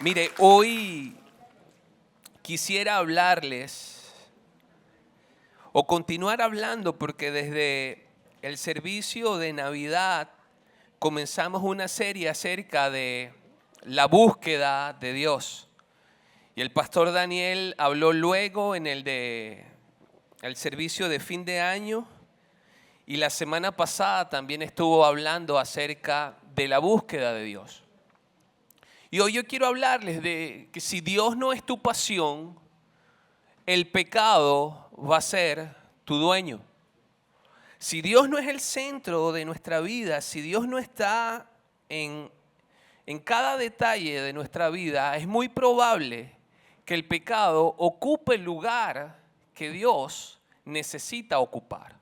Mire, hoy quisiera hablarles o continuar hablando porque desde el servicio de Navidad comenzamos una serie acerca de la búsqueda de Dios. Y el pastor Daniel habló luego en el servicio de fin de año y la semana pasada también estuvo hablando acerca de la búsqueda de Dios. Y hoy yo quiero hablarles de que si Dios no es tu pasión, el pecado va a ser tu dueño. Si Dios no es el centro de nuestra vida, si Dios no está en cada detalle de nuestra vida, es muy probable que el pecado ocupe el lugar que Dios necesita ocupar.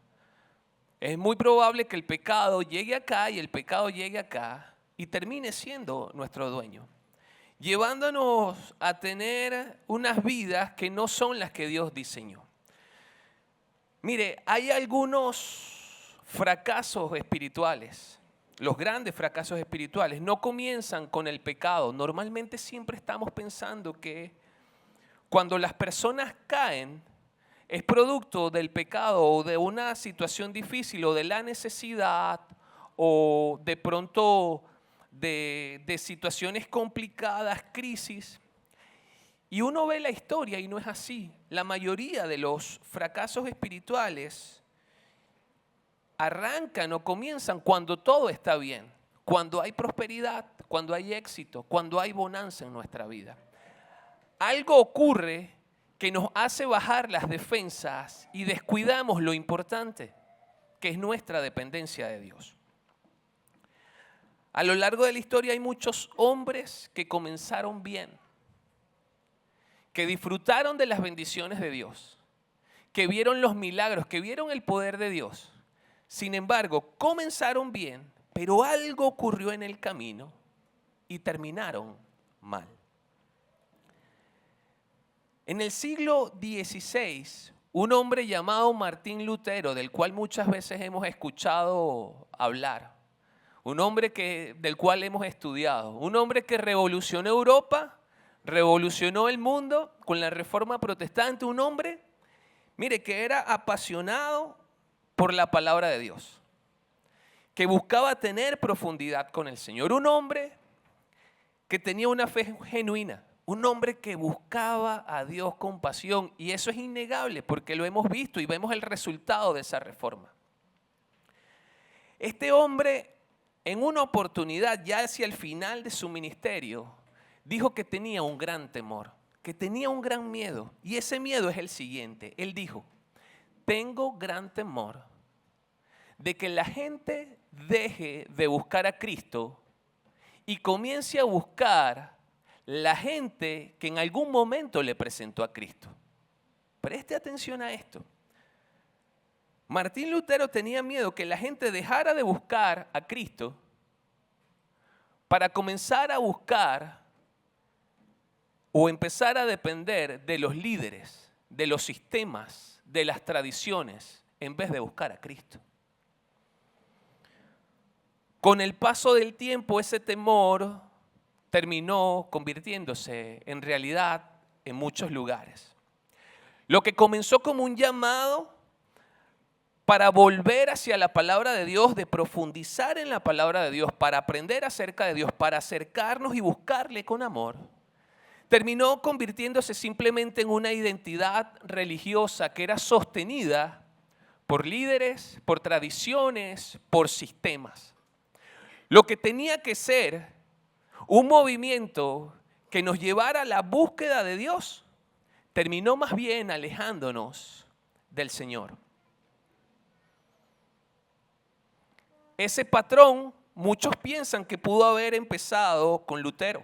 Es muy probable que el pecado llegue acá y el pecado llegue acá y termine siendo nuestro dueño, llevándonos a tener unas vidas que no son las que Dios diseñó. Mire, hay algunos fracasos espirituales. Los grandes fracasos espirituales no comienzan con el pecado. Normalmente siempre estamos pensando que cuando las personas caen es producto del pecado o de una situación difícil o de la necesidad o de pronto de situaciones complicadas, crisis. Y uno ve la historia y no es así. La mayoría de los fracasos espirituales arrancan o comienzan cuando todo está bien, cuando hay prosperidad, cuando hay éxito, cuando hay bonanza en nuestra vida. Algo ocurre que nos hace bajar las defensas y descuidamos lo importante, que es nuestra dependencia de Dios. A lo largo de la historia hay muchos hombres que comenzaron bien, que disfrutaron de las bendiciones de Dios, que vieron los milagros, que vieron el poder de Dios. Sin embargo, comenzaron bien, pero algo ocurrió en el camino y terminaron mal. En el siglo XVI, un hombre llamado Martín Lutero, del cual muchas veces hemos escuchado hablar, un hombre del cual hemos estudiado, un hombre que revolucionó Europa, revolucionó el mundo con la Reforma Protestante, un hombre, mire, que era apasionado por la palabra de Dios, que buscaba tener profundidad con el Señor, un hombre que tenía una fe genuina, un hombre que buscaba a Dios con pasión, y eso es innegable porque lo hemos visto y vemos el resultado de esa reforma. Este hombre, en una oportunidad ya hacia el final de su ministerio, dijo que tenía un gran temor, que tenía un gran miedo, y ese miedo es el siguiente. Él dijo: tengo gran temor de que la gente deje de buscar a Cristo y comience a buscar la gente que en algún momento le presentó a Cristo. Preste atención a esto. Martín Lutero tenía miedo que la gente dejara de buscar a Cristo para comenzar a buscar o empezar a depender de los líderes, de los sistemas, de las tradiciones, en vez de buscar a Cristo. Con el paso del tiempo, ese temor terminó convirtiéndose en realidad en muchos lugares. Lo que comenzó como un llamado para volver hacia la palabra de Dios, de profundizar en la palabra de Dios, para aprender acerca de Dios, para acercarnos y buscarle con amor, terminó convirtiéndose simplemente en una identidad religiosa que era sostenida por líderes, por tradiciones, por sistemas. Lo que tenía que ser un movimiento que nos llevara a la búsqueda de Dios, terminó más bien alejándonos del Señor. Ese patrón, muchos piensan que pudo haber empezado con Lutero,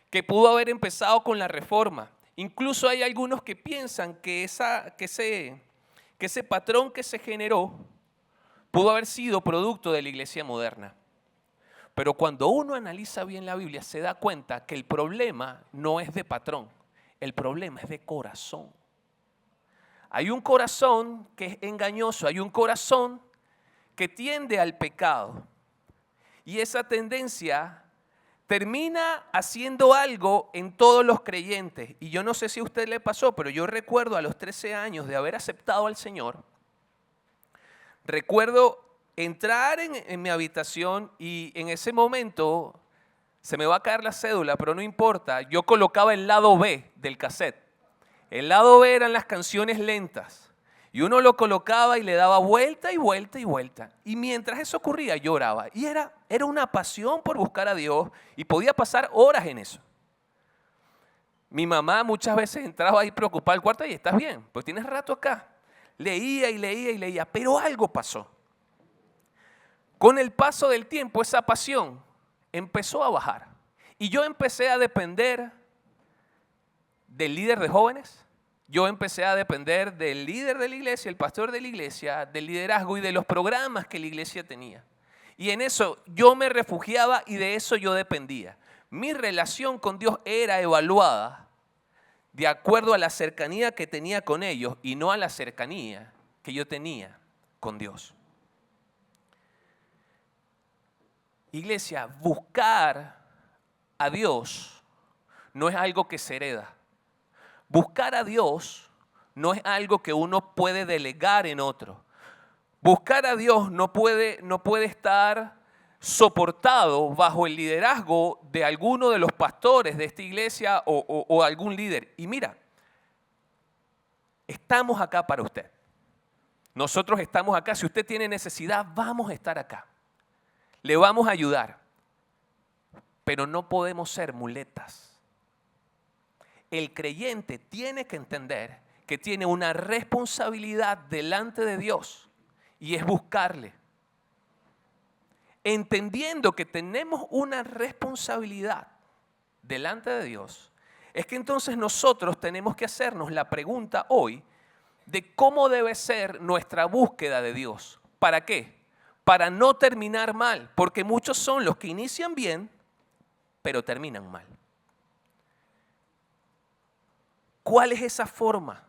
que pudo haber empezado con la Reforma. Incluso hay algunos que piensan que ese patrón que se generó pudo haber sido producto de la iglesia moderna. Pero cuando uno analiza bien la Biblia, se da cuenta que el problema no es de patrón, el problema es de corazón. Hay un corazón que es engañoso, hay un corazón que tiende al pecado. Y esa tendencia termina haciendo algo en todos los creyentes. Y yo no sé si a usted le pasó, pero yo recuerdo a los 13 años de haber aceptado al Señor. Recuerdo entrar en mi habitación y en ese momento se me va a caer la cédula, pero no importa. Yo colocaba el lado B del cassette. El lado B eran las canciones lentas. Y uno lo colocaba y le daba vuelta y vuelta y vuelta. Y mientras eso ocurría, yo oraba. Y era una pasión por buscar a Dios y podía pasar horas en eso. Mi mamá muchas veces entraba ahí preocupada al cuarto y ¿estás bien? Pues tienes rato acá. Leía y leía y leía, pero algo pasó. Con el paso del tiempo, esa pasión empezó a bajar. Y yo empecé a depender del líder de jóvenes. Yo empecé a depender del líder de la iglesia, el pastor de la iglesia, del liderazgo y de los programas que la iglesia tenía. Y en eso yo me refugiaba y de eso yo dependía. Mi relación con Dios era evaluada de acuerdo a la cercanía que tenía con ellos y no a la cercanía que yo tenía con Dios. Iglesia, buscar a Dios no es algo que se hereda. Buscar a Dios no es algo que uno puede delegar en otro. Buscar a Dios no puede estar soportado bajo el liderazgo de alguno de los pastores de esta iglesia o algún líder. Y mira, estamos acá para usted. Nosotros estamos acá. Si usted tiene necesidad, vamos a estar acá. Le vamos a ayudar. Pero no podemos ser muletas. El creyente tiene que entender que tiene una responsabilidad delante de Dios y es buscarle. Entendiendo que tenemos una responsabilidad delante de Dios, es que entonces nosotros tenemos que hacernos la pregunta hoy de cómo debe ser nuestra búsqueda de Dios. ¿Para qué? Para no terminar mal, porque muchos son los que inician bien, pero terminan mal. ¿Cuál es esa forma?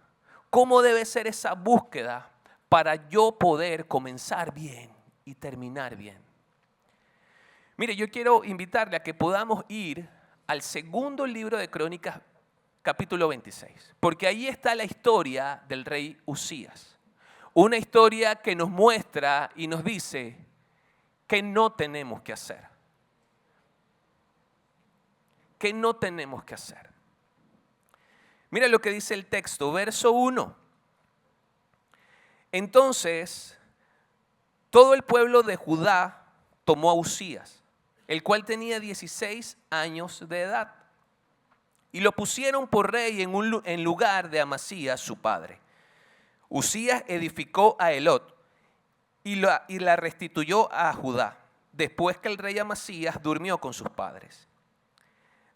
¿Cómo debe ser esa búsqueda para yo poder comenzar bien y terminar bien? Mire, yo quiero invitarle a que podamos ir al segundo libro de Crónicas, capítulo 26, porque ahí está la historia del rey Uzías. Una historia que nos muestra y nos dice que no tenemos que hacer. ¿Qué no tenemos que hacer? Mira lo que dice el texto, verso 1. Entonces, todo el pueblo de Judá tomó a Uzías, el cual tenía 16 años de edad, y lo pusieron por rey en lugar de Amasías, su padre. Uzías edificó a Elot y la restituyó a Judá, después que el rey Amasías durmió con sus padres.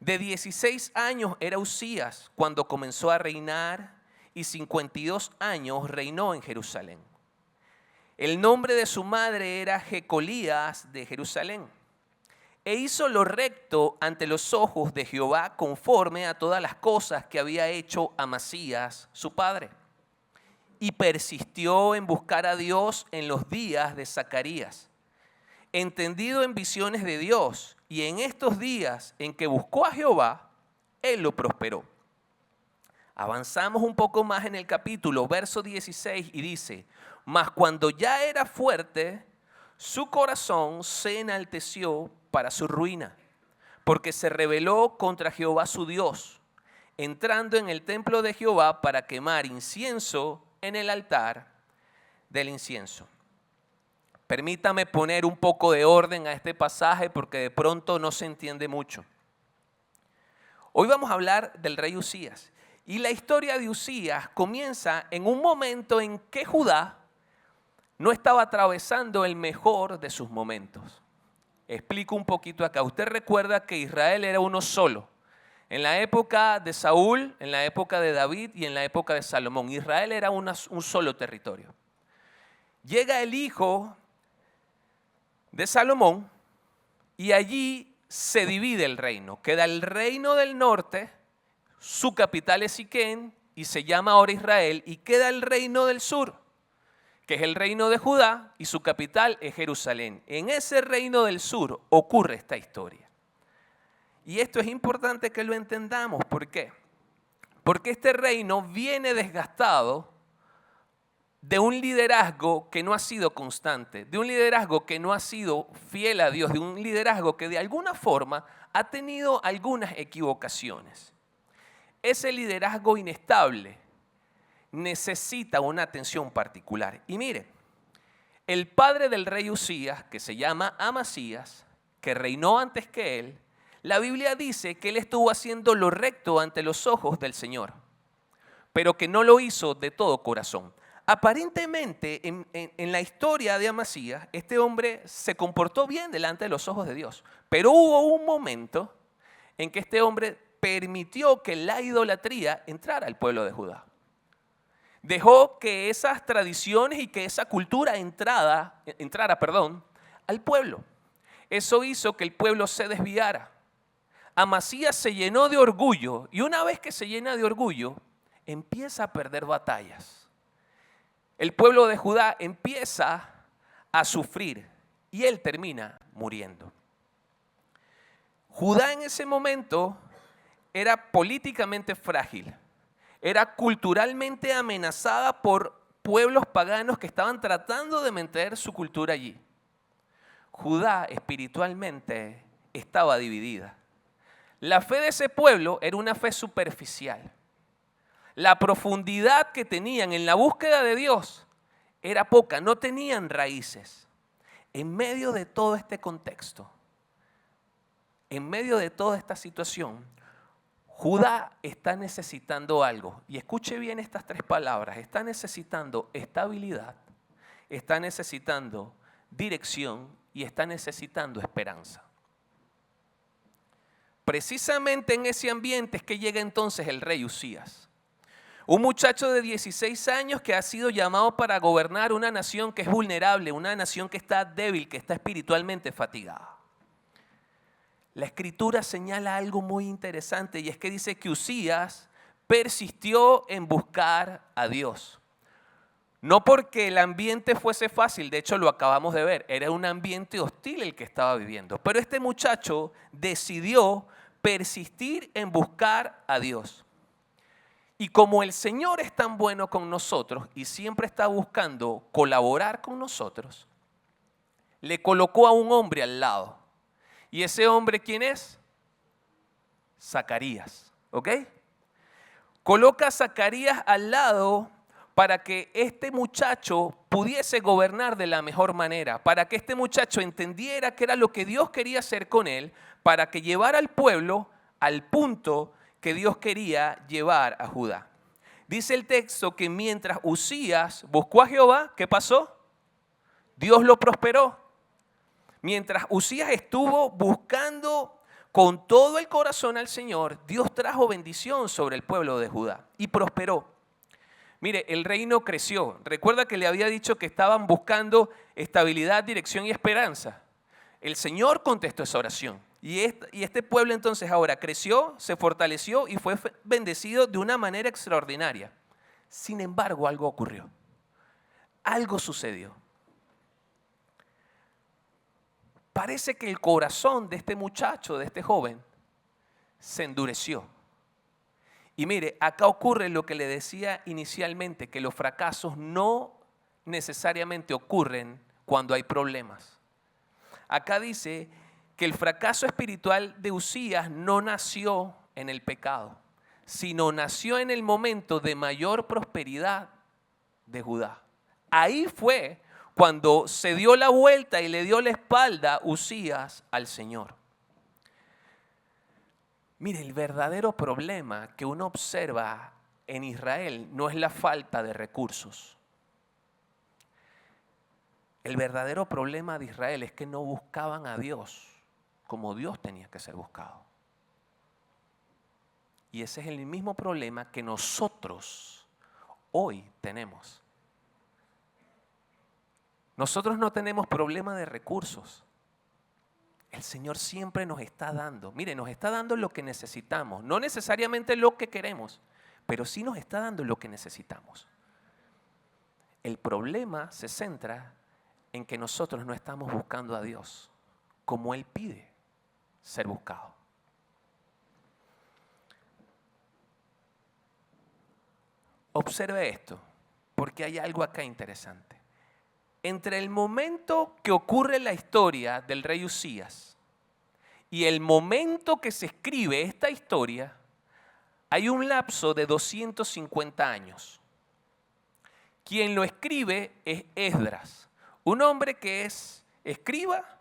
De 16 años era Uzías cuando comenzó a reinar y 52 años reinó en Jerusalén. El nombre de su madre era Jecolías de Jerusalén. E hizo lo recto ante los ojos de Jehová conforme a todas las cosas que había hecho Amasías, su padre. Y persistió en buscar a Dios en los días de Zacarías, entendido en visiones de Dios, y en estos días en que buscó a Jehová, él lo prosperó. Avanzamos un poco más en el capítulo, verso 16, y dice: mas cuando ya era fuerte, su corazón se enalteció para su ruina, porque se rebeló contra Jehová su Dios, entrando en el templo de Jehová para quemar incienso en el altar del incienso. Permítame poner un poco de orden a este pasaje porque de pronto no se entiende mucho. Hoy vamos a hablar del rey Uzías. Y la historia de Uzías comienza en un momento en que Judá no estaba atravesando el mejor de sus momentos. Explico un poquito acá. Usted recuerda que Israel era uno solo. En la época de Saúl, en la época de David y en la época de Salomón. Israel era un solo territorio. Llega el hijo de Salomón y allí se divide el reino. Queda el reino del norte, su capital es Siquén y se llama ahora Israel, y queda el reino del sur, que es el reino de Judá y su capital es Jerusalén. En ese reino del sur ocurre esta historia. Y esto es importante que lo entendamos. ¿Por qué? Porque este reino viene desgastado de un liderazgo que no ha sido constante, de un liderazgo que no ha sido fiel a Dios, de un liderazgo que de alguna forma ha tenido algunas equivocaciones. Ese liderazgo inestable necesita una atención particular. Y mire, el padre del rey Usías, que se llama Amasías, que reinó antes que él, la Biblia dice que él estuvo haciendo lo recto ante los ojos del Señor, pero que no lo hizo de todo corazón. Aparentemente, en la historia de Amasías, este hombre se comportó bien delante de los ojos de Dios, pero hubo un momento en que este hombre permitió que la idolatría entrara al pueblo de Judá. Dejó que esas tradiciones y que esa cultura entrara al pueblo. Eso hizo que el pueblo se desviara. Amasías se llenó de orgullo y una vez que se llena de orgullo, empieza a perder batallas. El pueblo de Judá empieza a sufrir y él termina muriendo. Judá en ese momento era políticamente frágil, era culturalmente amenazada por pueblos paganos que estaban tratando de meter su cultura allí. Judá espiritualmente estaba dividida. La fe de ese pueblo era una fe superficial. La profundidad que tenían en la búsqueda de Dios era poca, no tenían raíces. En medio de todo este contexto, en medio de toda esta situación, Judá está necesitando algo. Y escuche bien estas tres palabras. Está necesitando estabilidad, está necesitando dirección y está necesitando esperanza. Precisamente en ese ambiente es que llega entonces el rey Usías. Un muchacho de 16 años que ha sido llamado para gobernar una nación que es vulnerable, una nación que está débil, que está espiritualmente fatigada. La Escritura señala algo muy interesante y es que dice que Usías persistió en buscar a Dios. No porque el ambiente fuese fácil, de hecho lo acabamos de ver, era un ambiente hostil el que estaba viviendo. Pero este muchacho decidió persistir en buscar a Dios. Y como el Señor es tan bueno con nosotros y siempre está buscando colaborar con nosotros, le colocó a un hombre al lado. ¿Y ese hombre quién es? Zacarías, ¿ok? Coloca a Zacarías al lado para que este muchacho pudiese gobernar de la mejor manera, para que este muchacho entendiera que era lo que Dios quería hacer con él, para que llevara al pueblo al punto que Dios quería llevar a Judá. Dice el texto que mientras Usías buscó a Jehová, ¿qué pasó? Dios lo prosperó. Mientras Usías estuvo buscando con todo el corazón al Señor, Dios trajo bendición sobre el pueblo de Judá y prosperó. Mire, el reino creció. Recuerda que le había dicho que estaban buscando estabilidad, dirección y esperanza. El Señor contestó esa oración. Y este pueblo entonces ahora creció, se fortaleció y fue bendecido de una manera extraordinaria. Sin embargo, algo ocurrió. Algo sucedió. Parece que el corazón de este muchacho, de este joven, se endureció. Y mire, acá ocurre lo que le decía inicialmente, que los fracasos no necesariamente ocurren cuando hay problemas. Acá dice que el fracaso espiritual de Usías no nació en el pecado, sino nació en el momento de mayor prosperidad de Judá. Ahí fue cuando se dio la vuelta y le dio la espalda Usías al Señor. Mire, el verdadero problema que uno observa en Israel no es la falta de recursos. El verdadero problema de Israel es que no buscaban a Dios como Dios tenía que ser buscado. Y ese es el mismo problema que nosotros hoy tenemos. Nosotros no tenemos problema de recursos. El Señor siempre nos está dando. Mire, nos está dando lo que necesitamos. No necesariamente lo que queremos, pero sí nos está dando lo que necesitamos. El problema se centra en que nosotros no estamos buscando a Dios como Él pide ser buscado. Observe esto, porque hay algo acá interesante. Entre el momento que ocurre la historia del rey Uzías y el momento que se escribe esta historia, hay un lapso de 250 años. Quien lo escribe es Esdras, un hombre que es escriba,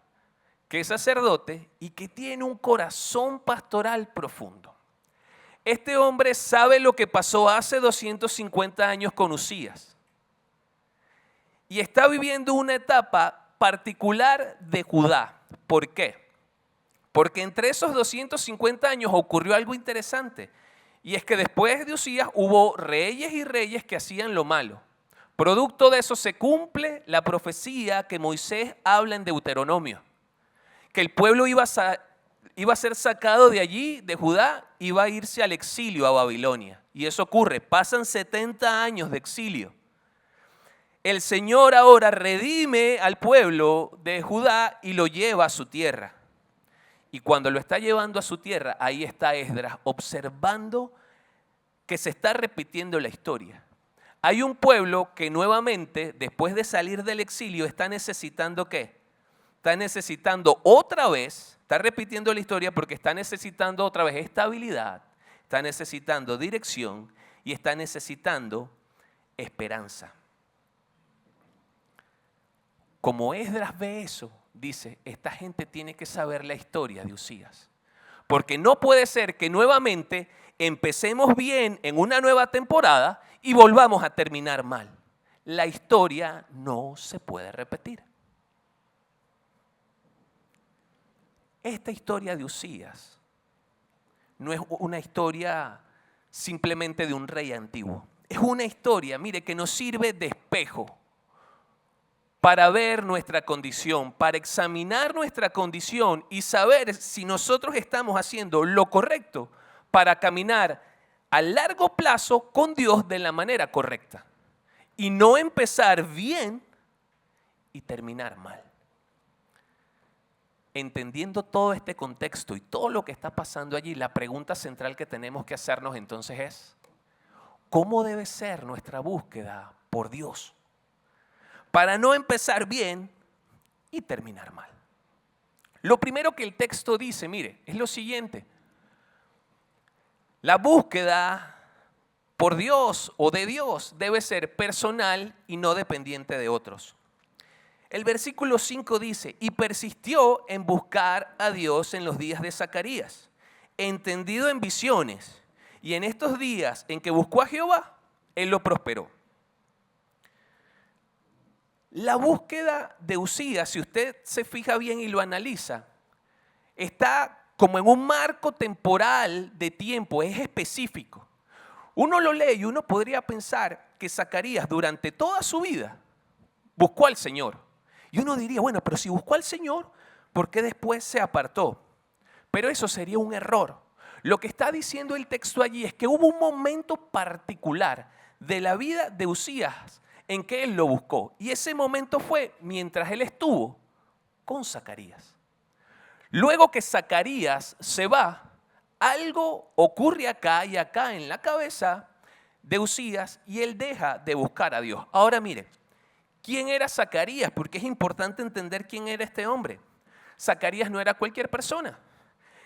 que es sacerdote y que tiene un corazón pastoral profundo. Este hombre sabe lo que pasó hace 250 años con Uzías y está viviendo una etapa particular de Judá. ¿Por qué? Porque entre esos 250 años ocurrió algo interesante, y es que después de Uzías hubo reyes y reyes que hacían lo malo. Producto de eso se cumple la profecía que Moisés habla en Deuteronomio, que el pueblo iba a ser sacado de allí, de Judá, iba a irse al exilio a Babilonia. Y eso ocurre, pasan 70 años de exilio. El Señor ahora redime al pueblo de Judá y lo lleva a su tierra. Y cuando lo está llevando a su tierra, ahí está Esdras observando que se está repitiendo la historia. Hay un pueblo que nuevamente, después de salir del exilio, está necesitando ¿qué? Está necesitando otra vez, está repitiendo la historia porque está necesitando otra vez estabilidad, está necesitando dirección y está necesitando esperanza. Como Esdras ve eso, dice, esta gente tiene que saber la historia de Uzías. Porque no puede ser que nuevamente empecemos bien en una nueva temporada y volvamos a terminar mal. La historia no se puede repetir. Esta historia de Uzías no es una historia simplemente de un rey antiguo. Es una historia, mire, que nos sirve de espejo para ver nuestra condición, para examinar nuestra condición y saber si nosotros estamos haciendo lo correcto para caminar a largo plazo con Dios de la manera correcta y no empezar bien y terminar mal. Entendiendo todo este contexto y todo lo que está pasando allí, la pregunta central que tenemos que hacernos entonces es, ¿cómo debe ser nuestra búsqueda por Dios? Para no empezar bien y terminar mal. Lo primero que el texto dice, mire, es lo siguiente. La búsqueda por Dios o de Dios debe ser personal y no dependiente de otros. El versículo 5 dice, y persistió en buscar a Dios en los días de Zacarías, entendido en visiones, y en estos días en que buscó a Jehová, él lo prosperó. La búsqueda de Uzías, si usted se fija bien y lo analiza, está como en un marco temporal de tiempo, es específico. Uno lo lee y uno podría pensar que Zacarías durante toda su vida buscó al Señor. Y uno diría, bueno, pero si buscó al Señor, ¿por qué después se apartó? Pero eso sería un error. Lo que está diciendo el texto allí es que hubo un momento particular de la vida de Uzías en que él lo buscó. Y ese momento fue mientras él estuvo con Zacarías. Luego que Zacarías se va, algo ocurre acá y acá en la cabeza de Uzías y él deja de buscar a Dios. Ahora mire, ¿quién era Zacarías? Porque es importante entender quién era este hombre. Zacarías no era cualquier persona.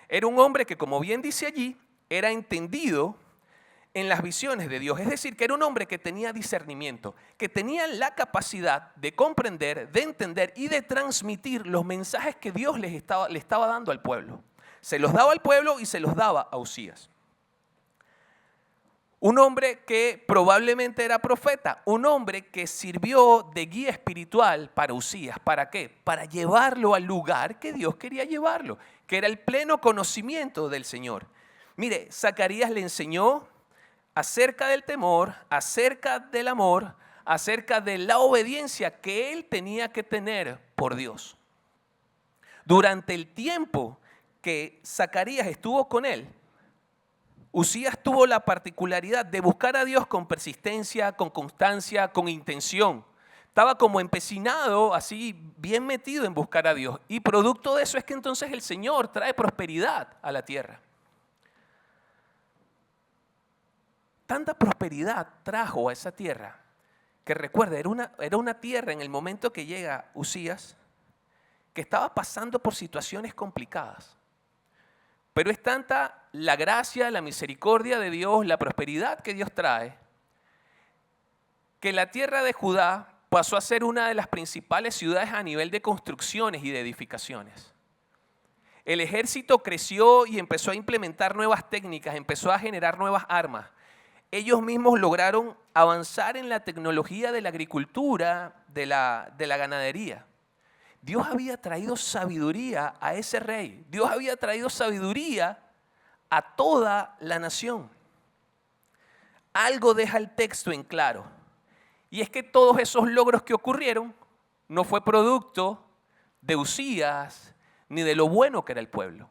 Era un hombre que, como bien dice allí, era entendido en las visiones de Dios. Es decir, que era un hombre que tenía discernimiento, que tenía la capacidad de comprender, de entender y de transmitir los mensajes que Dios le estaba dando al pueblo. Se los daba al pueblo y se los daba a Uzías. Un hombre que probablemente era profeta, un hombre que sirvió de guía espiritual para Uzías. ¿Para qué? Para llevarlo al lugar que Dios quería llevarlo, que era el pleno conocimiento del Señor. Mire, Zacarías le enseñó acerca del temor, acerca del amor, acerca de la obediencia que él tenía que tener por Dios. Durante el tiempo que Zacarías estuvo con él, Uzías tuvo la particularidad de buscar a Dios con persistencia, con constancia, con intención. Estaba como empecinado, así bien metido en buscar a Dios. Y producto de eso es que entonces el Señor trae prosperidad a la tierra. tanta prosperidad trajo a esa tierra, que recuerda, era una tierra en el momento que llega Uzías, que estaba pasando por situaciones complicadas. Pero es tanta la gracia, la misericordia de Dios, la prosperidad que Dios trae, que la tierra de Judá pasó a ser una de las principales ciudades a nivel de construcciones y de edificaciones. El ejército creció y empezó a implementar nuevas técnicas, empezó a generar nuevas armas. Ellos mismos lograron avanzar en la tecnología de la agricultura, de la ganadería. Dios había traído sabiduría a ese rey. Dios había traído sabiduría a toda la nación. Algo deja el texto en claro. Y es que todos esos logros que ocurrieron no fue producto de Uzías ni de lo bueno que era el pueblo.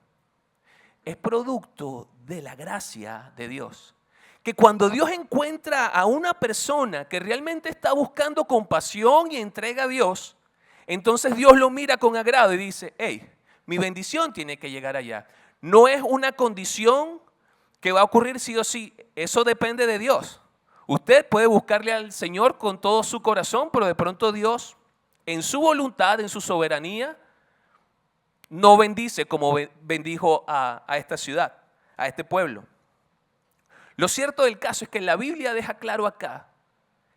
Es producto de la gracia de Dios. Que cuando Dios encuentra a una persona que realmente está buscando compasión y entrega a Dios, entonces Dios lo mira con agrado y dice, hey, mi bendición tiene que llegar allá. No es una condición que va a ocurrir sí o sí, eso depende de Dios. Usted puede buscarle al Señor con todo su corazón, pero de pronto Dios, en su voluntad, en su soberanía, no bendice como bendijo a esta ciudad, a este pueblo. Lo cierto del caso es que la Biblia deja claro acá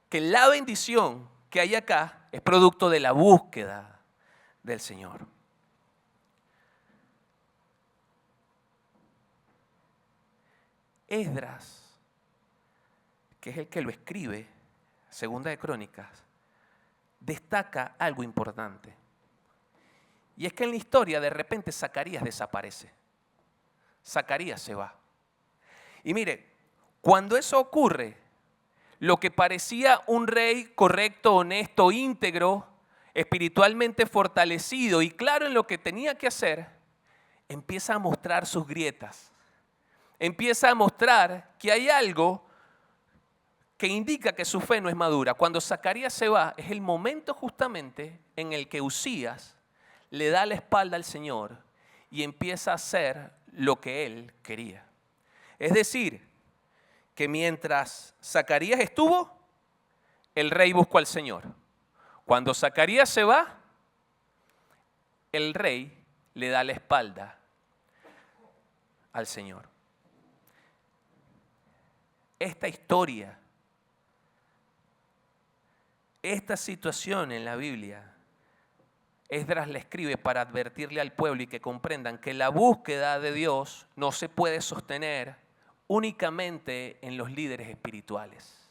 que la bendición que hay acá es producto de la búsqueda del Señor. Esdras, que es el que lo escribe, Segunda de Crónicas, destaca algo importante. Y es que en la historia de repente Zacarías desaparece. Zacarías se va. Y mire, cuando eso ocurre, lo que parecía un rey correcto, honesto, íntegro, espiritualmente fortalecido y claro en lo que tenía que hacer, empieza a mostrar sus grietas. Empieza a mostrar que hay algo que indica que su fe no es madura. Cuando Zacarías se va, es el momento justamente en el que Uzías le da la espalda al Señor y empieza a hacer lo que él quería. Es decir, que mientras Zacarías estuvo, el rey buscó al Señor. Cuando Zacarías se va, el rey le da la espalda al Señor. Esta historia, esta situación en la Biblia, Esdras la escribe para advertirle al pueblo y que comprendan que la búsqueda de Dios no se puede sostener únicamente en los líderes espirituales.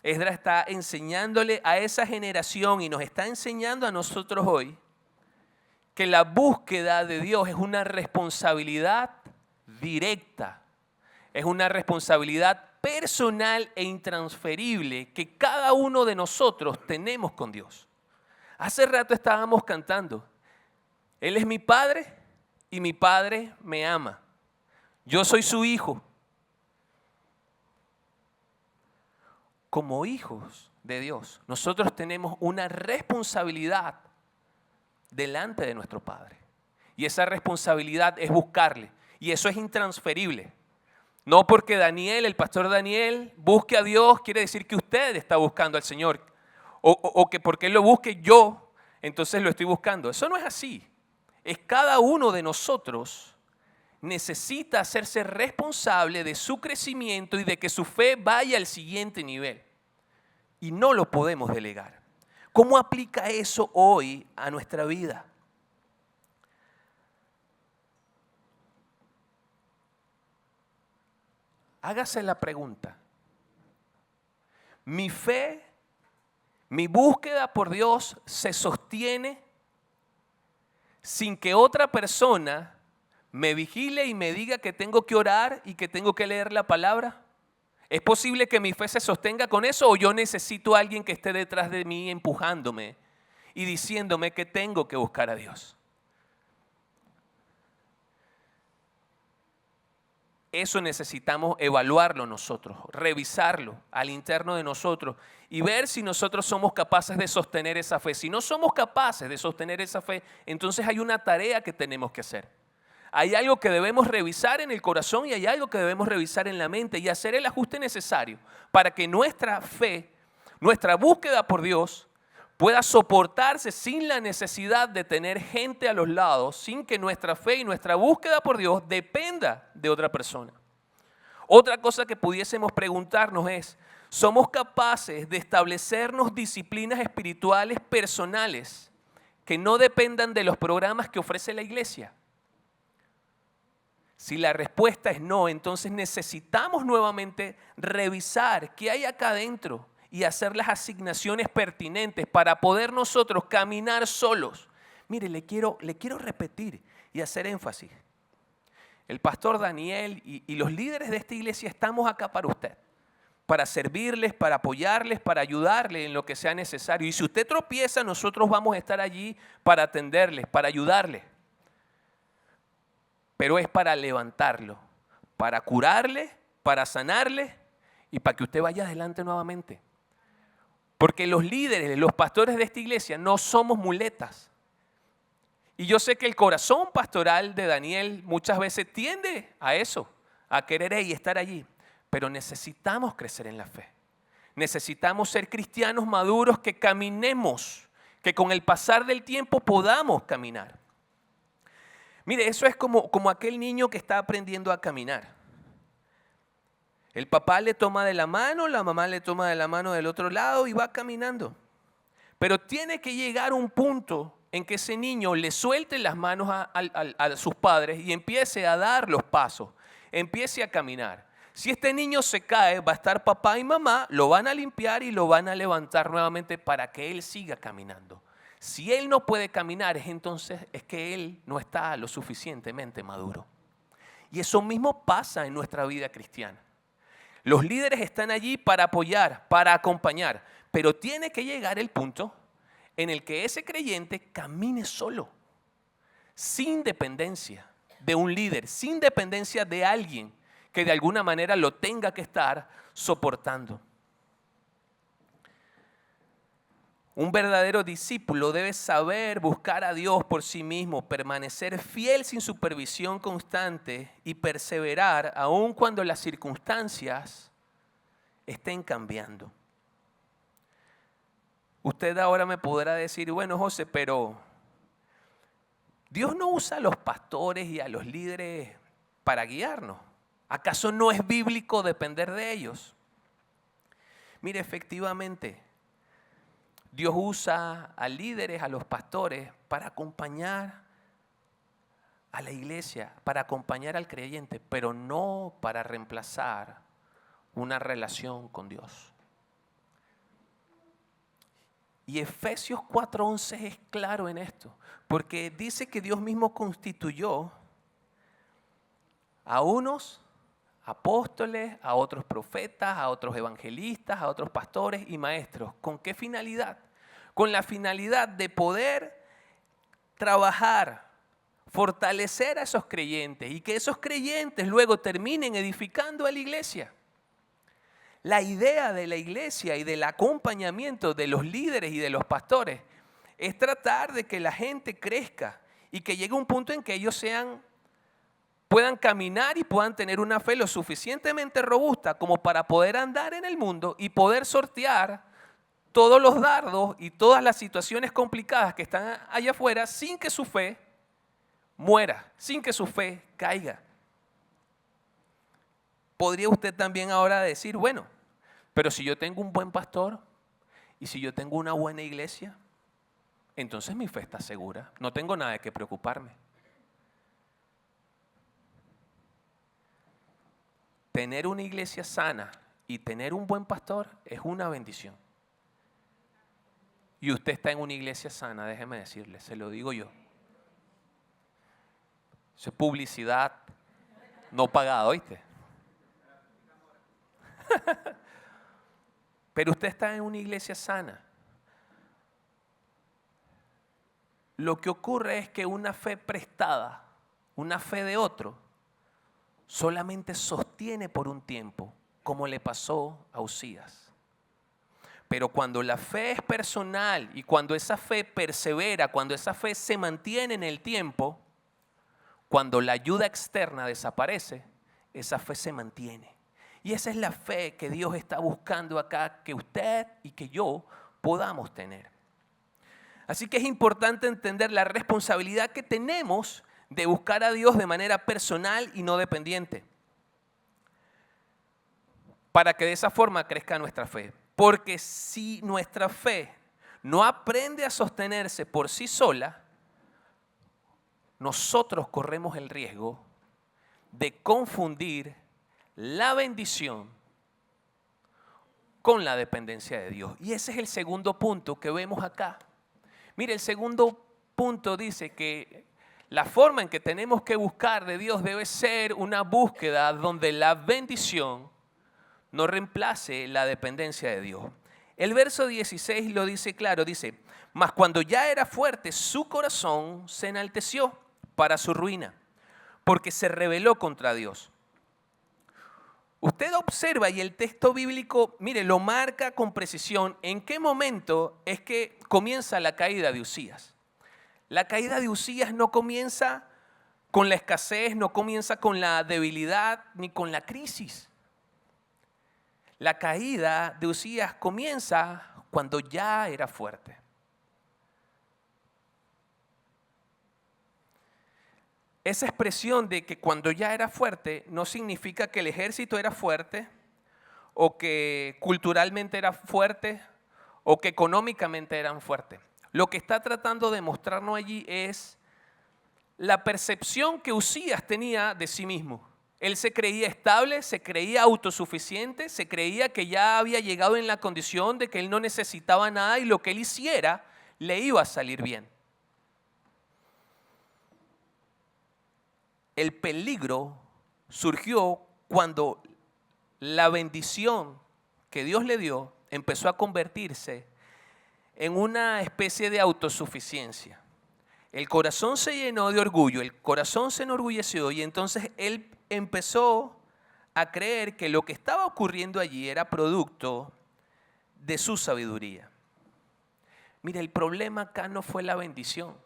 Esdras está enseñándole a esa generación y nos está enseñando a nosotros hoy que la búsqueda de Dios es una responsabilidad directa, es una responsabilidad personal e intransferible que cada uno de nosotros tenemos con Dios. Hace rato estábamos cantando, Él es mi Padre y mi Padre me ama. Yo soy su hijo. Como hijos de Dios, nosotros tenemos una responsabilidad delante de nuestro Padre. Y esa responsabilidad es buscarle. Y eso es intransferible. No porque Daniel, el pastor Daniel, busque a Dios, quiere decir que usted está buscando al Señor. O que porque Él lo busque yo, entonces lo estoy buscando. Eso no es así. Es cada uno de nosotros necesita hacerse responsable de su crecimiento y de que su fe vaya al siguiente nivel. Y no lo podemos delegar. ¿Cómo aplica eso hoy a nuestra vida? Hágase la pregunta. ¿Mi fe, mi búsqueda por Dios se sostiene sin que otra persona me vigile y me diga que tengo que orar y que tengo que leer la palabra? ¿Es posible que mi fe se sostenga con eso o yo necesito a alguien que esté detrás de mí empujándome y diciéndome que tengo que buscar a Dios? Eso necesitamos evaluarlo nosotros, revisarlo al interno de nosotros y ver si nosotros somos capaces de sostener esa fe. Si no somos capaces de sostener esa fe, entonces hay una tarea que tenemos que hacer. Hay algo que debemos revisar en el corazón y hay algo que debemos revisar en la mente y hacer el ajuste necesario para que nuestra fe, nuestra búsqueda por Dios pueda soportarse sin la necesidad de tener gente a los lados, sin que nuestra fe y nuestra búsqueda por Dios dependa de otra persona. Otra cosa que pudiésemos preguntarnos es, ¿somos capaces de establecernos disciplinas espirituales personales que no dependan de los programas que ofrece la iglesia? Si la respuesta es no, entonces necesitamos nuevamente revisar qué hay acá adentro y hacer las asignaciones pertinentes para poder nosotros caminar solos. Mire, le quiero repetir y hacer énfasis. El pastor Daniel y los líderes de esta iglesia estamos acá para usted, para servirles, para apoyarles, para ayudarles en lo que sea necesario. Y si usted tropieza, nosotros vamos a estar allí para atenderles, para ayudarles. Pero es para levantarlo, para curarle, para sanarle y para que usted vaya adelante nuevamente. Porque los líderes, los pastores de esta iglesia no somos muletas. Y yo sé que el corazón pastoral de Daniel muchas veces tiende a eso, a querer estar allí. Pero necesitamos crecer en la fe. Necesitamos ser cristianos maduros que caminemos, que con el pasar del tiempo podamos caminar. Mire, eso es como aquel niño que está aprendiendo a caminar. El papá le toma de la mano, la mamá le toma de la mano del otro lado y va caminando. Pero tiene que llegar un punto en que ese niño le suelte las manos a sus padres y empiece a dar los pasos, empiece a caminar. Si este niño se cae, va a estar papá y mamá, lo van a limpiar y lo van a levantar nuevamente para que él siga caminando. Si él no puede caminar, entonces es que él no está lo suficientemente maduro. Y eso mismo pasa en nuestra vida cristiana. Los líderes están allí para apoyar, para acompañar, pero tiene que llegar el punto en el que ese creyente camine solo, sin dependencia de un líder, sin dependencia de alguien que de alguna manera lo tenga que estar soportando. Un verdadero discípulo debe saber buscar a Dios por sí mismo, permanecer fiel sin supervisión constante y perseverar aun cuando las circunstancias estén cambiando. Usted ahora me podrá decir, bueno, José, pero Dios no usa a los pastores y a los líderes para guiarnos. ¿Acaso no es bíblico depender de ellos? Mire, efectivamente, Dios usa a líderes, a los pastores, para acompañar a la iglesia, para acompañar al creyente, pero no para reemplazar una relación con Dios. Y Efesios 4:11 es claro en esto, porque dice que Dios mismo constituyó a unos apóstoles, a otros profetas, a otros evangelistas, a otros pastores y maestros. ¿Con qué finalidad? Con la finalidad de poder trabajar, fortalecer a esos creyentes y que esos creyentes luego terminen edificando a la iglesia. La idea de la iglesia y del acompañamiento de los líderes y de los pastores es tratar de que la gente crezca y que llegue un punto en que ellos puedan caminar y puedan tener una fe lo suficientemente robusta como para poder andar en el mundo y poder sortear todos los dardos y todas las situaciones complicadas que están allá afuera sin que su fe muera, sin que su fe caiga. Podría usted también ahora decir, bueno, pero si yo tengo un buen pastor y si yo tengo una buena iglesia, entonces mi fe está segura, no tengo nada de qué preocuparme. Tener una iglesia sana y tener un buen pastor es una bendición. Y usted está en una iglesia sana, déjeme decirle, se lo digo yo. Eso es publicidad no pagada, ¿oíste? Pero usted está en una iglesia sana. Lo que ocurre es que una fe prestada, una fe de otro, solamente sostiene por un tiempo, como le pasó a Usías. Pero cuando la fe es personal y cuando esa fe persevera, cuando esa fe se mantiene en el tiempo, cuando la ayuda externa desaparece, esa fe se mantiene. Y esa es la fe que Dios está buscando acá, que usted y que yo podamos tener. Así que es importante entender la responsabilidad que tenemos de buscar a Dios de manera personal y no dependiente, para que de esa forma crezca nuestra fe. Porque si nuestra fe no aprende a sostenerse por sí sola, nosotros corremos el riesgo de confundir la bendición con la dependencia de Dios. Y ese es el segundo punto que vemos acá. Mire, el segundo punto dice que la forma en que tenemos que buscar de Dios debe ser una búsqueda donde la bendición no reemplace la dependencia de Dios. El verso 16 lo dice claro, dice: mas cuando ya era fuerte, su corazón se enalteció para su ruina, porque se rebeló contra Dios. Usted observa, y el texto bíblico, mire, lo marca con precisión, en qué momento es que comienza la caída de Uzías. La caída de Uzías no comienza con la escasez, no comienza con la debilidad, ni con la crisis. La caída de Uzías comienza cuando ya era fuerte. Esa expresión de que cuando ya era fuerte no significa que el ejército era fuerte, o que culturalmente era fuerte, o que económicamente eran fuertes. Lo que está tratando de mostrarnos allí es la percepción que Uzías tenía de sí mismo. Él se creía estable, se creía autosuficiente, se creía que ya había llegado en la condición de que él no necesitaba nada y lo que él hiciera le iba a salir bien. El peligro surgió cuando la bendición que Dios le dio empezó a convertirse en una especie de autosuficiencia. El corazón se llenó de orgullo, el corazón se enorgulleció y entonces él empezó a creer que lo que estaba ocurriendo allí era producto de su sabiduría. Mira, el problema acá no fue la bendición.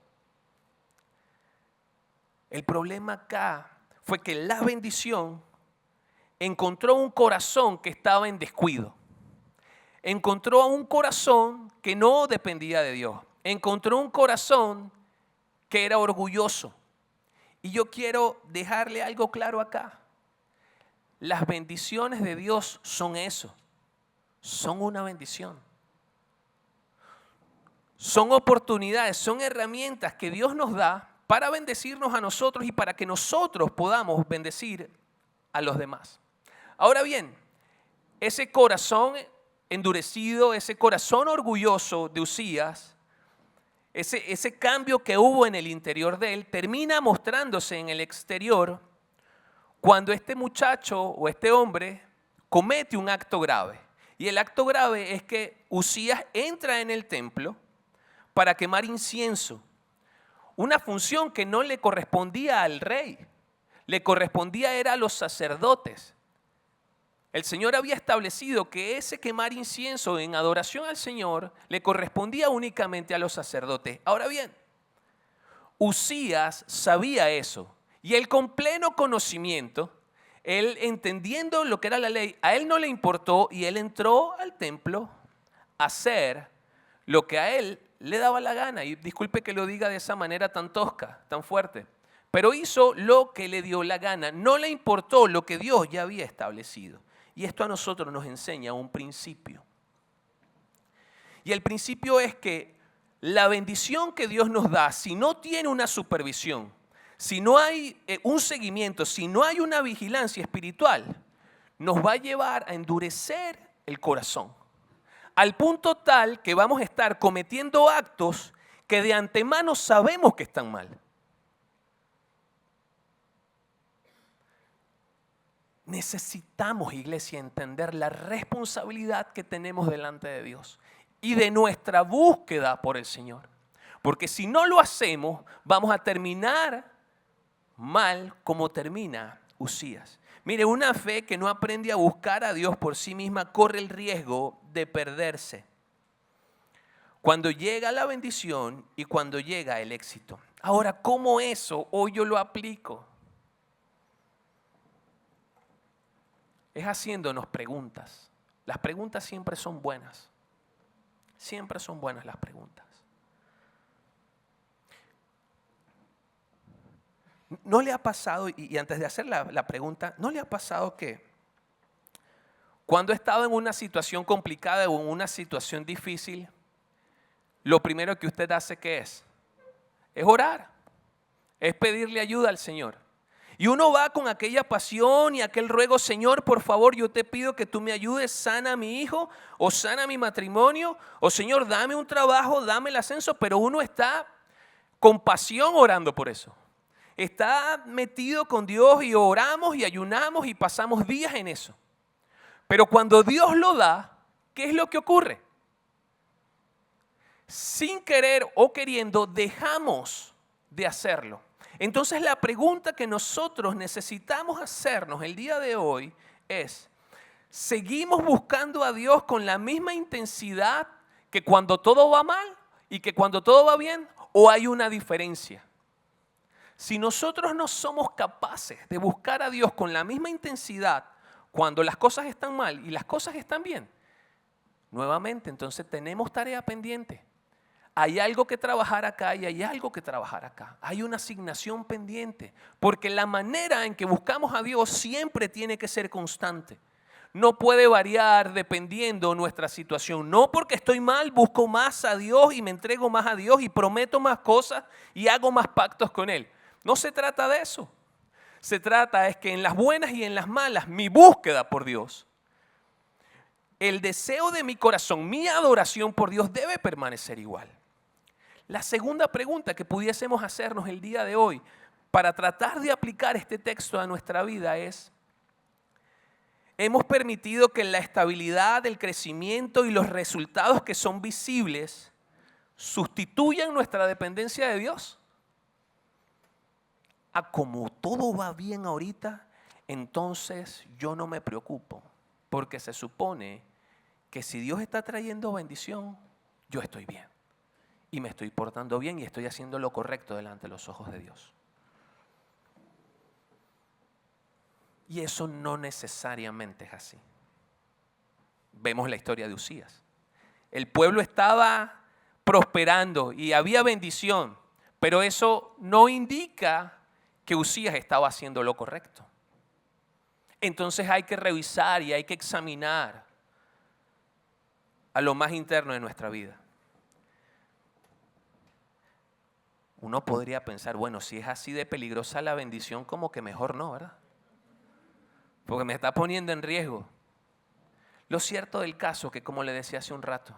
El problema acá fue que la bendición encontró un corazón que estaba en descuido. Encontró un corazón que no dependía de Dios. Encontró un corazón que era orgulloso. Y yo quiero dejarle algo claro acá. Las bendiciones de Dios son eso. Son una bendición. Son oportunidades, son herramientas que Dios nos da para bendecirnos a nosotros y para que nosotros podamos bendecir a los demás. Ahora bien, ese corazón endurecido, ese corazón orgulloso de Uzías, ese cambio que hubo en el interior de él, termina mostrándose en el exterior cuando este muchacho o este hombre comete un acto grave. Y el acto grave es que Uzías entra en el templo para quemar incienso. Una función que no le correspondía al rey, le correspondía era a los sacerdotes. El Señor había establecido que ese quemar incienso en adoración al Señor le correspondía únicamente a los sacerdotes. Ahora bien, Uzías sabía eso y él con pleno conocimiento, él entendiendo lo que era la ley, a él no le importó y él entró al templo a hacer lo que a él le daba la gana. Y disculpe que lo diga de esa manera tan tosca, tan fuerte, pero hizo lo que le dio la gana. No le importó lo que Dios ya había establecido. Y esto a nosotros nos enseña un principio. Y el principio es que la bendición que Dios nos da, si no tiene una supervisión, si no hay un seguimiento, si no hay una vigilancia espiritual, nos va a llevar a endurecer el corazón. Al punto tal que vamos a estar cometiendo actos que de antemano sabemos que están mal. Necesitamos, iglesia, entender la responsabilidad que tenemos delante de Dios y de nuestra búsqueda por el Señor. Porque si no lo hacemos, vamos a terminar mal como termina Uzías. Mire, una fe que no aprende a buscar a Dios por sí misma corre el riesgo de perderse cuando llega la bendición y cuando llega el éxito. Ahora, ¿cómo eso hoy yo lo aplico? Es haciéndonos preguntas. Las preguntas siempre son buenas. Siempre son buenas las preguntas. ¿No le ha pasado, y antes de hacer la pregunta, ¿no le ha pasado que cuando he estado en una situación complicada o en una situación difícil, lo primero que usted hace, ¿qué es? Es orar, es pedirle ayuda al Señor. Y uno va con aquella pasión y aquel ruego: Señor, por favor, yo te pido que tú me ayudes, sana a mi hijo, o sana mi matrimonio, o Señor, dame un trabajo, dame el ascenso, pero uno está con pasión orando por eso. Está metido con Dios y oramos y ayunamos y pasamos días en eso. Pero cuando Dios lo da, ¿qué es lo que ocurre? Sin querer o queriendo, dejamos de hacerlo. Entonces la pregunta que nosotros necesitamos hacernos el día de hoy es: ¿seguimos buscando a Dios con la misma intensidad que cuando todo va mal y que cuando todo va bien? ¿O hay una diferencia? Si nosotros no somos capaces de buscar a Dios con la misma intensidad cuando las cosas están mal y las cosas están bien, nuevamente entonces tenemos tarea pendiente. Hay algo que trabajar acá y hay algo que trabajar acá. Hay una asignación pendiente, porque la manera en que buscamos a Dios siempre tiene que ser constante. No puede variar dependiendo nuestra situación. No porque estoy mal busco más a Dios y me entrego más a Dios y prometo más cosas y hago más pactos con Él. No se trata de eso. Se trata es que en las buenas y en las malas, mi búsqueda por Dios, el deseo de mi corazón, mi adoración por Dios debe permanecer igual. La segunda pregunta que pudiésemos hacernos el día de hoy para tratar de aplicar este texto a nuestra vida es: ¿hemos permitido que la estabilidad, el crecimiento y los resultados que son visibles sustituyan nuestra dependencia de Dios? Como todo va bien ahorita, entonces yo no me preocupo, porque se supone que si Dios está trayendo bendición, yo estoy bien y me estoy portando bien y estoy haciendo lo correcto delante de los ojos de Dios. Y eso no necesariamente es así. Vemos la historia de Usías. El pueblo estaba prosperando y había bendición, pero eso no indica que Usías estaba haciendo lo correcto. Entonces hay que revisar y hay que examinar a lo más interno de nuestra vida. Uno podría pensar, bueno, si es así de peligrosa la bendición, como que mejor no, ¿verdad? Porque me está poniendo en riesgo. Lo cierto del caso es que, como le decía hace un rato,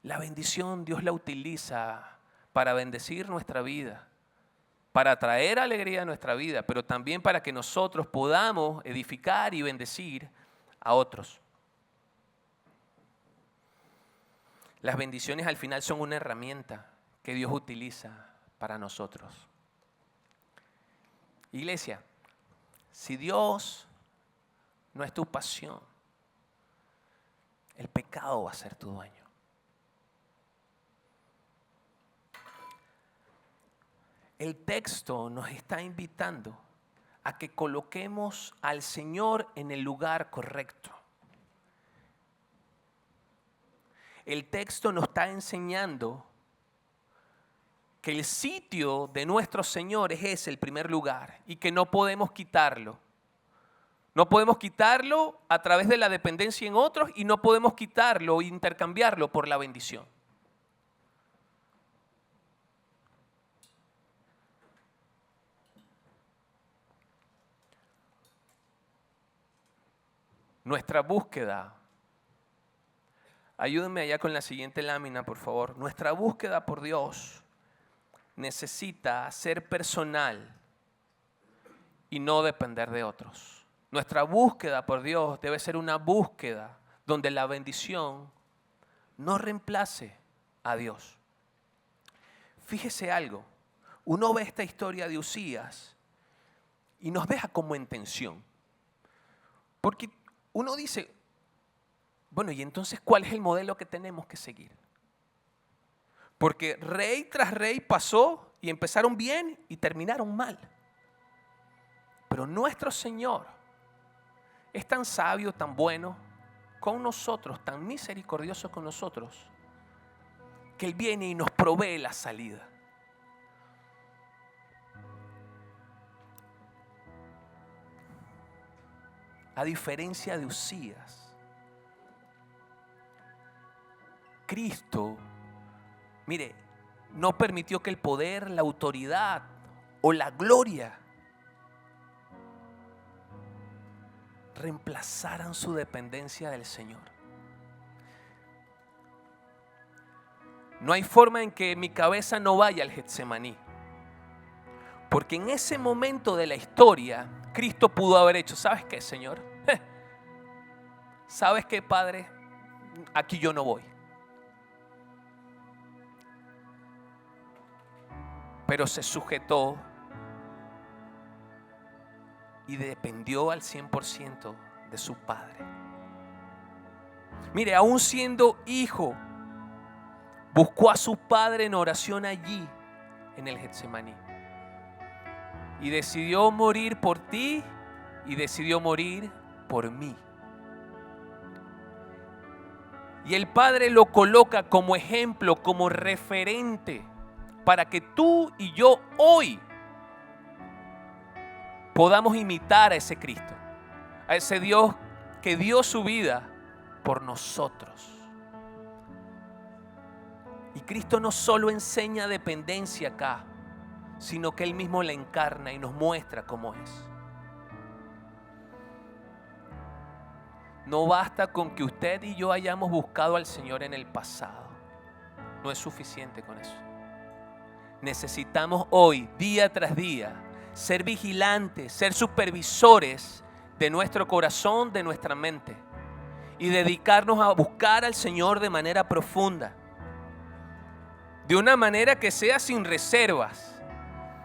la bendición Dios la utiliza para bendecir nuestra vida, para traer alegría a nuestra vida, pero también para que nosotros podamos edificar y bendecir a otros. Las bendiciones al final son una herramienta que Dios utiliza para nosotros. Iglesia, si Dios no es tu pasión, el pecado va a ser tu dueño. El texto nos está invitando a que coloquemos al Señor en el lugar correcto. El texto nos está enseñando que el sitio de nuestro Señor es el primer lugar y que no podemos quitarlo. No podemos quitarlo a través de la dependencia en otros y no podemos quitarlo e intercambiarlo por la bendición. Nuestra búsqueda, ayúdenme allá con la siguiente lámina, por favor. Nuestra búsqueda por Dios necesita ser personal y no depender de otros. Nuestra búsqueda por Dios debe ser una búsqueda donde la bendición no reemplace a Dios. Fíjese algo, uno ve esta historia de Usías y nos deja como en tensión. Porque uno dice, bueno, ¿y entonces cuál es el modelo que tenemos que seguir? Porque rey tras rey pasó y empezaron bien y terminaron mal. Pero nuestro Señor es tan sabio, tan bueno con nosotros, tan misericordioso con nosotros, que Él viene y nos provee la salida. A diferencia de Usías, Cristo, mire, no permitió que el poder, la autoridad o la gloria reemplazaran su dependencia del Señor. No hay forma en que mi cabeza no vaya al Getsemaní, porque en ese momento de la historia Cristo pudo haber hecho, ¿sabes qué, Señor? ¿Sabes qué, Padre? Aquí yo no voy. Pero se sujetó y dependió al 100% de su Padre. Mire, aún siendo hijo, buscó a su Padre en oración allí, en el Getsemaní. Y decidió morir por ti y decidió morir por mí. Y el Padre lo coloca como ejemplo, como referente, para que tú y yo hoy podamos imitar a ese Cristo, a ese Dios que dio su vida por nosotros. Y Cristo no solo enseña dependencia acá, sino que Él mismo la encarna y nos muestra cómo es. No basta con que usted y yo hayamos buscado al Señor en el pasado. No es suficiente con eso. Necesitamos hoy, día tras día, ser vigilantes, ser supervisores de nuestro corazón, de nuestra mente, y dedicarnos a buscar al Señor de manera profunda, de una manera que sea sin reservas,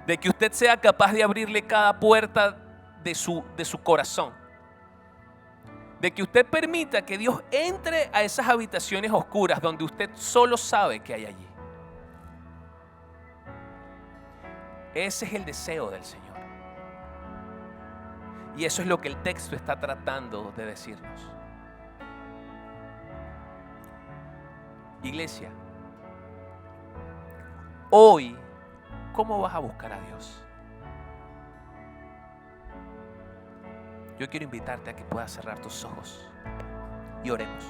de que usted sea capaz de abrirle cada puerta de su corazón, de que usted permita que Dios entre a esas habitaciones oscuras donde usted solo sabe que hay allí. Ese es el deseo del Señor. Y eso es lo que el texto está tratando de decirnos. Iglesia, hoy, ¿cómo vas a buscar a Dios? Yo quiero invitarte a que puedas cerrar tus ojos y oremos.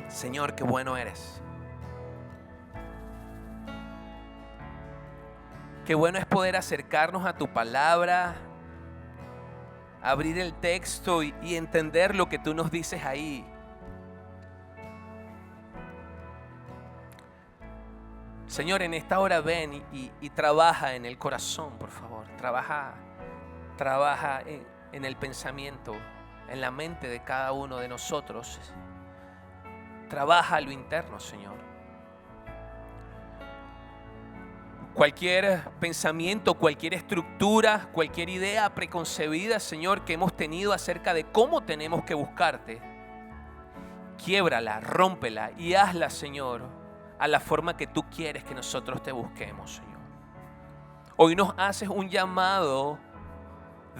Señor, qué bueno eres. Qué bueno es poder acercarnos a tu palabra, abrir el texto y entender lo que tú nos dices ahí. Señor, en esta hora ven y trabaja en el corazón, por favor. Trabaja en el pensamiento, en la mente de cada uno de nosotros. Trabaja lo interno, Señor. Cualquier pensamiento, cualquier estructura, cualquier idea preconcebida, Señor, que hemos tenido acerca de cómo tenemos que buscarte, quiébrala, rómpela y hazla, Señor, a la forma que tú quieres que nosotros te busquemos, Señor. Hoy nos haces un llamado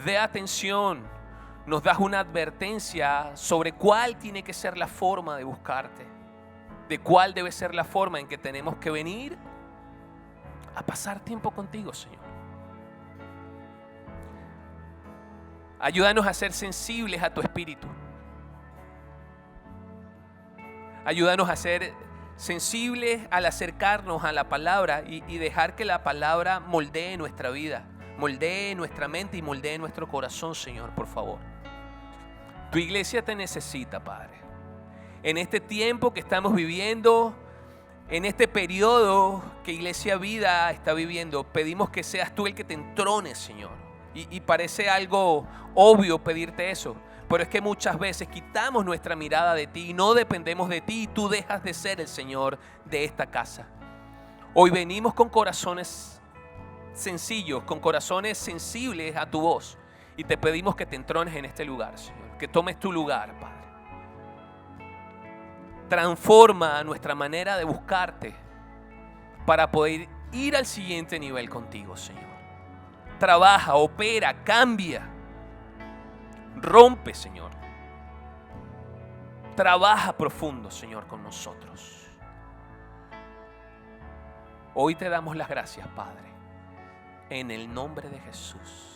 de atención. Nos das una advertencia sobre cuál tiene que ser la forma de buscarte, de cuál debe ser la forma en que tenemos que venir a pasar tiempo contigo, Señor. Ayúdanos a ser sensibles a tu espíritu. Ayúdanos a ser sensibles al acercarnos a la palabra y dejar que la palabra moldee nuestra vida, moldee nuestra mente y moldee nuestro corazón, Señor, por favor. Tu iglesia te necesita, Padre. En este tiempo que estamos viviendo, en este periodo que Iglesia Vida está viviendo, pedimos que seas tú el que te entrones, Señor. Y parece algo obvio pedirte eso, pero es que muchas veces quitamos nuestra mirada de ti y no dependemos de ti y tú dejas de ser el Señor de esta casa. Hoy venimos con corazones sencillos, con corazones sensibles a tu voz. Y te pedimos que te entrones en este lugar, Señor. Que tomes tu lugar, Padre. Transforma nuestra manera de buscarte para poder ir al siguiente nivel contigo, Señor. Trabaja, opera, cambia. Rompe, Señor. Trabaja profundo, Señor, con nosotros. Hoy te damos las gracias, Padre, en el nombre de Jesús.